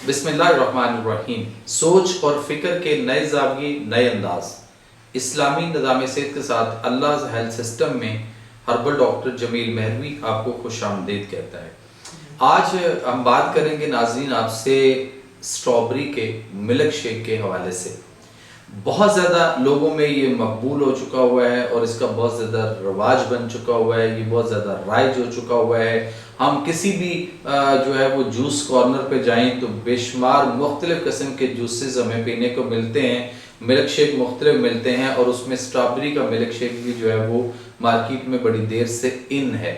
बिस्मिल्लाहिर्रहमानिर्रहीम। सोच और फिक्र के नए ज़ाविये, नए अंदाज। इस्लामी निज़ाम सेहत के साथ अल्लाह हेल्थ सिस्टम में हर्बल डॉक्टर जमील महरवी आपको खुशामदीद कहता है। आज हम बात करेंगे नाज़रीन आपसे स्ट्रॉबेरी के मिल्क शेक के हवाले से। बहुत ज़्यादा लोगों में ये मकबूल हो चुका हुआ है और इसका बहुत ज़्यादा रवाज बन चुका हुआ है, ये बहुत ज़्यादा राइज हो चुका हुआ है। हम किसी भी जो है वो जूस कॉर्नर पे जाएं तो बेशुमार मुख्तलिफ़ किस्म के जूसेस हमें पीने को मिलते हैं, मिल्क शेक मुख्तलिफ मिलते हैं और उसमें स्ट्रॉबेरी का मिल्क शेक भी जो है वो मार्केट में बड़ी देर से इन है।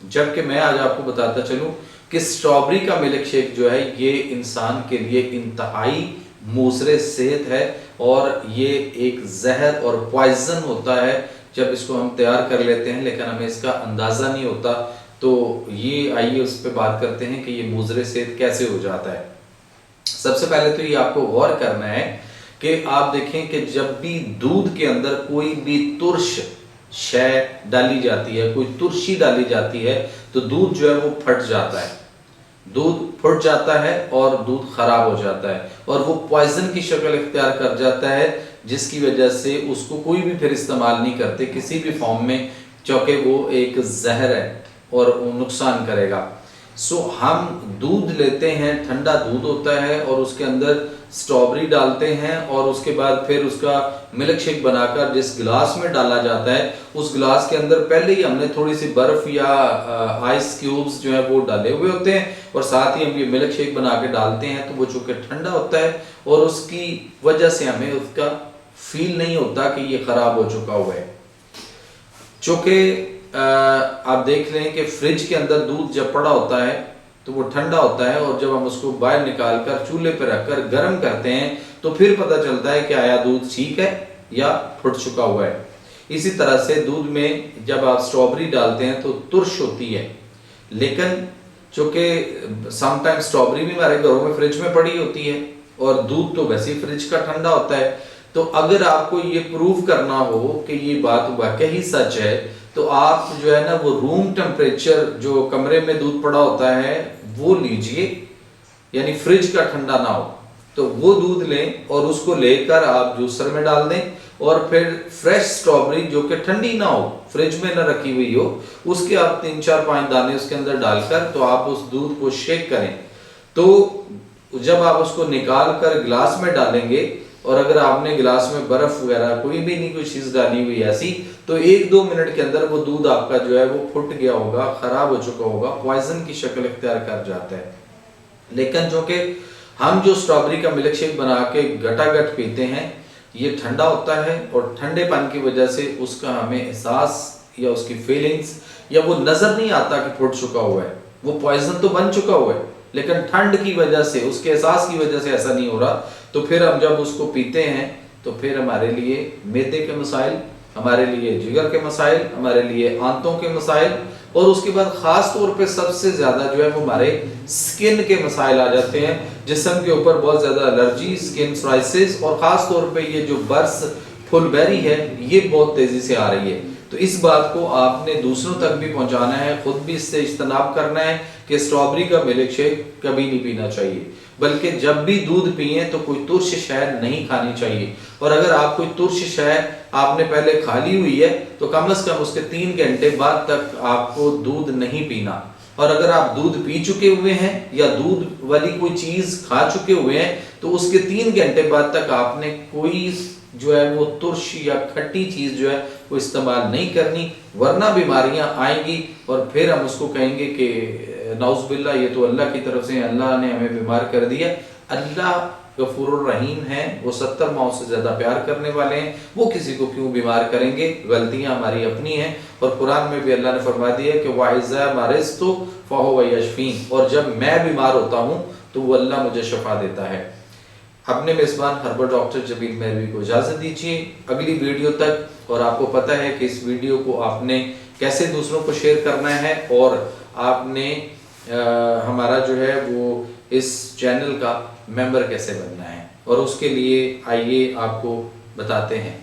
जबकि मैं आज आपको बताता चलूँ कि स्ट्रॉबेरी का मिल्क शेक जो है ये इंसान के लिए इंतहाई मुज़र सेहत है और ये एक जहर और पॉइजन होता है जब इसको हम तैयार कर लेते हैं, लेकिन हमें इसका अंदाज़ा नहीं होता। तो ये आइए उस पर बात करते हैं कि ये मुज़र सेहत कैसे हो जाता है। सबसे पहले तो ये आपको गौर करना है कि आप देखें कि जब भी दूध के अंदर कोई भी तुर्श शय डाली जाती है, कोई तुर्शी डाली जाती है, तो दूध जो है वो फट जाता है, दूध फट जाता है और दूध खराब हो जाता है और वो पॉइजन की शक्ल इख्तियार कर जाता है, जिसकी वजह से उसको कोई भी फिर इस्तेमाल नहीं करते किसी भी फॉर्म में, क्योंकि वो एक जहर है और वो नुकसान करेगा। सो हम दूध लेते हैं, ठंडा दूध होता है और उसके अंदर स्ट्रॉबेरी डालते हैं और उसके बाद फिर उसका मिल्क शेक बनाकर जिस गिलास में डाला जाता है उस गिलास के अंदर पहले ही हमने थोड़ी सी बर्फ या आइस क्यूब्स जो है वो डाले हुए होते हैं और साथ ही हम ये मिल्क शेक बना के डालते हैं, तो वो चूंकि ठंडा होता है और उसकी वजह से हमें उसका फील नहीं होता कि ये खराब हो चुका हुआ है। चूंकि आप देख लें कि फ्रिज के अंदर दूध जब पड़ा होता है तो वो ठंडा होता है और जब हम उसको बाहर निकाल कर चूल्हे पर रखकर गर्म करते हैं तो फिर पता चलता है कि आया दूध ठीक है या फट चुका हुआ है। इसी तरह से दूध में जब आप स्ट्रॉबेरी डालते हैं तो तुर्श होती है, लेकिन चूंकि समटाइम स्ट्रॉबेरी भी हमारे घरों में फ्रिज में पड़ी होती है और दूध तो वैसे ही फ्रिज का ठंडा होता है। तो अगर आपको ये प्रूव करना हो कि ये बात वाकई सच है तो आप जो है ना वो रूम टेम्परेचर जो कमरे में दूध पड़ा होता है वो लीजिए, यानी फ्रिज का ठंडा ना हो, तो वो दूध लें और उसको लेकर आप जूसर में डाल दें और फिर फ्रेश स्ट्रॉबेरी जो कि ठंडी ना हो, फ्रिज में ना रखी हुई हो, उसके आप 3-4-5 दाने उसके अंदर डालकर तो आप उस दूध को शेक करें। तो जब आप उसको निकाल कर गिलास में डालेंगे और अगर आपने गिलास में बर्फ वगैरह कोई भी नहीं कोई चीज डाली हुई ऐसी, तो 1-2 मिनट के अंदर वो दूध आपका जो है वो फुट गया होगा, खराब हो चुका होगा, पॉइजन की शक्ल इख्तियार कर जाता है। लेकिन जो कि हम जो स्ट्रॉबेरी का मिल्क शेक बना के गटागट पीते हैं ये ठंडा होता है और ठंडेपन की वजह से उसका हमें एहसास या उसकी फीलिंग्स या वो नजर नहीं आता कि फुट चुका हुआ है, वो पॉइजन तो बन चुका हुआ है, लेकिन ठंड की वजह से उसके एहसास की वजह से ऐसा नहीं हो रहा। तो फिर हम जब उसको पीते हैं तो फिर हमारे लिए मैदे के मसाइल, हमारे लिए जिगर के मसाइल, हमारे लिए आंतों के मसाइल और उसके बाद ख़ास तौर पे सबसे ज़्यादा जो है वो हमारे स्किन के मसाइल आ जाते हैं, जिस्म के ऊपर बहुत ज़्यादा एलर्जी, स्किन सोराइसिस और ख़ास तौर पे ये जो बर्स फुलबेरी है ये बहुत तेज़ी से आ रही है। तो इस बात को आपने दूसरों तक भी पहुंचाना है, खुद भी इससे इज्तनाब करना है कि स्ट्रॉबेरी का मिल्क शेक कभी नहीं पीना चाहिए, बल्कि जब भी दूध पिए तो कोई तुर्श शय नहीं खानी चाहिए। और अगर आप कोई तुर्श शय आपने पहले खा ली हुई है तो कम से कम उसके 3 घंटे बाद तक आपको दूध नहीं पीना। और अगर आप दूध पी चुके हुए हैं या दूध वाली कोई चीज खा चुके हुए हैं तो उसके 3 घंटे बाद तक आपने कोई जो है वो तुर्श या खट्टी चीज जो है वो इस्तेमाल नहीं करनी, वरना बीमारियां आएंगी और फिर हम उसको कहेंगे कि नाउज़ुबिल्लाह ये तो अल्लाह की तरफ से अल्लाह ने हमें बीमार कर दिया। अल्लाह गफूरुर रहीम है, वो 70 माओ से ज्यादा प्यार करने वाले हैं, वो किसी को क्यों बीमार करेंगे, गलतियां हमारी अपनी हैं। और कुरान में भी अल्लाह ने फरमा दिया कि वाइज़ा मरिज़्तु फहुव यशफीन, और जब मैं बीमार होता हूँ तो वो अल्लाह मुझे शफा देता है। अपने मेज़बान हर्बल डॉक्टर जमील महरवी को इजाज़त दीजिए अगली वीडियो तक। और आपको पता है कि इस वीडियो को आपने कैसे दूसरों को शेयर करना है और आपने हमारा जो है वो इस चैनल का मेंबर कैसे बनना है, और उसके लिए आइए आपको बताते हैं।